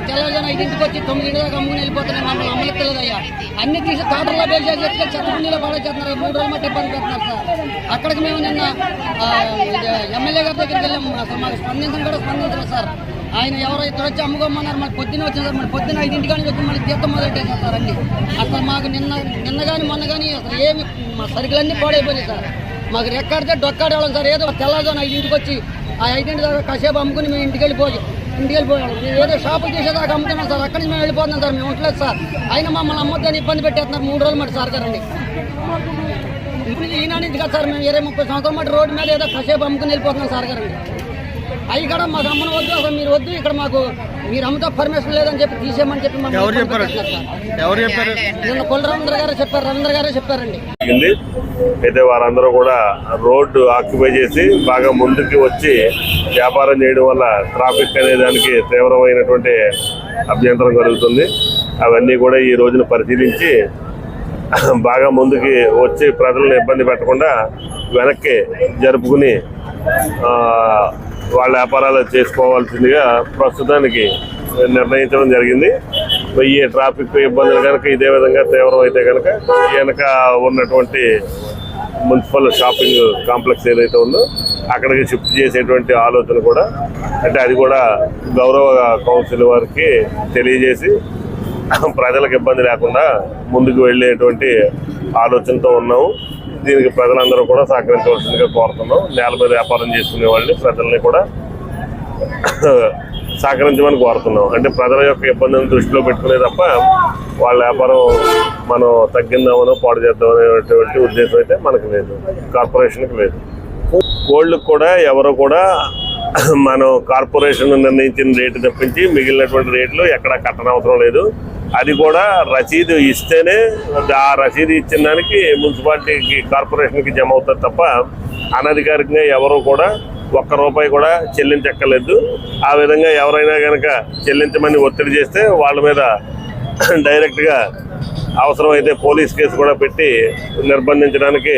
తెల్లజన 5ంటికి వచ్చి 9 దాకా అమ్ముకుని వెళ్ళిపోతున్నాయి. మమ్మల్ని అమ్మలెక్కలేదయ్యా. అన్ని తీసి తోటల్లో బేసి చెప్తే చెత్తకుండీలో పడేస్తున్నారు. 3 రోజులు మట్టి ఇబ్బంది పెడుతున్నారు సార్. అక్కడికి మేము నిన్న ఎమ్మెల్యే గారి దగ్గరికి వెళ్ళాము. అసలు మాకు స్పందించలేదు సార్. ఆయన ఎవరో ఇద్దరు వచ్చి అమ్ముకోమన్నారు. మాకు పొద్దున వచ్చింది సార్. మరి పొద్దున 5ంటికి కానీ వచ్చి మళ్ళీ తీర్థం మొదలెట్టేసారు సార్. అన్ని అసలు మాకు నిన్న కానీ మొన్న కానీ అసలు ఏమి మా సరుకులన్నీ పాడైపోయినాయి సార్. మాకు రెక్కాడితే డొక్కాడేవాళ్ళం సార్. ఏదో తెల్లజాను 5ంటికి వచ్చి ఆ 5ంటి దాకా కాసేపు అమ్ముకుని మేము ఇంటికి వెళ్ళిపోయాం. మేము ఏదో షాపు చేసేదాకా అమ్ముతున్నాం సార్. అక్కడి నుంచి మేము వెళ్ళిపోతున్నాం సార్. మేము ఉండలేదు సార్. అయినా మమ్మల్ని అమ్మొద్దని ఇబ్బంది పెట్టేస్తున్నారు. 3 రోజులు మట్టి సార్ గారండి. ఇప్పుడు ఈయన నుంచి కదా సార్. మేము 20-30 సంవత్సరాల మట్టి రోడ్డు మీద ఏదో కాసేపు అమ్ముకుని వెళ్ళిపోతున్నాం సార్ గారండి. అవి కూడా మాకు అమ్మను వద్దు, అసలు మీరు వద్దు, ఇక్కడ మాకు మీరు అమ్మతో పర్మిషన్ లేదని చెప్పి తీసేయమని చెప్పి నిన్న కొల్ల రవీంద్ర గారే చెప్పారండి. అయితే వారందరూ కూడా రోడ్డు ఆక్యుపై చేసి బాగా ముందుకు వచ్చి వ్యాపారం చేయడం వల్ల ట్రాఫిక్ అనే దానికి తీవ్రమైనటువంటి అభ్యంతరం కలుగుతుంది. అవన్నీ కూడా ఈ రోజున పరిశీలించి బాగా ముందుకి వచ్చి ప్రజలను ఇబ్బంది పెట్టకుండా వెనక్కి జరుపుకుని వాళ్ళ వ్యాపారాలు చేసుకోవాల్సిందిగా ప్రస్తుతానికి నిర్ణయించడం జరిగింది. ఈ ట్రాఫిక్ ఇబ్బందులు కనుక ఇదే విధంగా తీవ్రం అయితే కనుక వెనక ఉన్నటువంటి మున్సిపల్ షాపింగ్ కాంప్లెక్స్ ఏదైతే ఉందో అక్కడికి షిఫ్ట్ చేసేటువంటి ఆలోచన కూడా, అంటే అది కూడా గౌరవ కౌన్సిల్ వారికి తెలియజేసి ప్రజలకు ఇబ్బంది లేకుండా ముందుకు వెళ్ళేటువంటి ఆలోచనతో ఉన్నాము. దీనికి ప్రజలందరూ కూడా సహకరించవలసిందిగా కోరుతున్నాం. నేల మీద వ్యాపారం చేసుకునే వాళ్ళని ప్రజల్ని కూడా సహకరించమని కోరుతున్నాం. అంటే ప్రజల యొక్క ఇబ్బందిని దృష్టిలో పెట్టుకునే తప్ప వాళ్ళ వ్యాపారం మనం తగ్గిందామనో పాడు చేద్దామనేటువంటి ఉద్దేశం అయితే మనకు లేదు, కార్పొరేషన్కి లేదు. కోళ్ళకు కూడా ఎవరు కూడా మనం కార్పొరేషన్ నిర్ణయించిన రేటు తప్పించి మిగిలినటువంటి రేట్లు ఎక్కడా కట్టనవసరం లేదు. అది కూడా రసీదు ఇస్తేనే ఆ రసీదు ఇచ్చిన దానికి మున్సిపాలిటీకి కార్పొరేషన్కి జమ అవుతుంది తప్ప అనధికారికంగా ఎవరు కూడా ₹1 కూడా చెల్లించక్కర్లేదు. ఆ విధంగా ఎవరైనా కనుక చెల్లించమని ఒత్తిడి చేస్తే వాళ్ళ మీద డైరెక్ట్గా అవసరమైతే పోలీస్ కేసు కూడా పెట్టి నిర్బంధించడానికి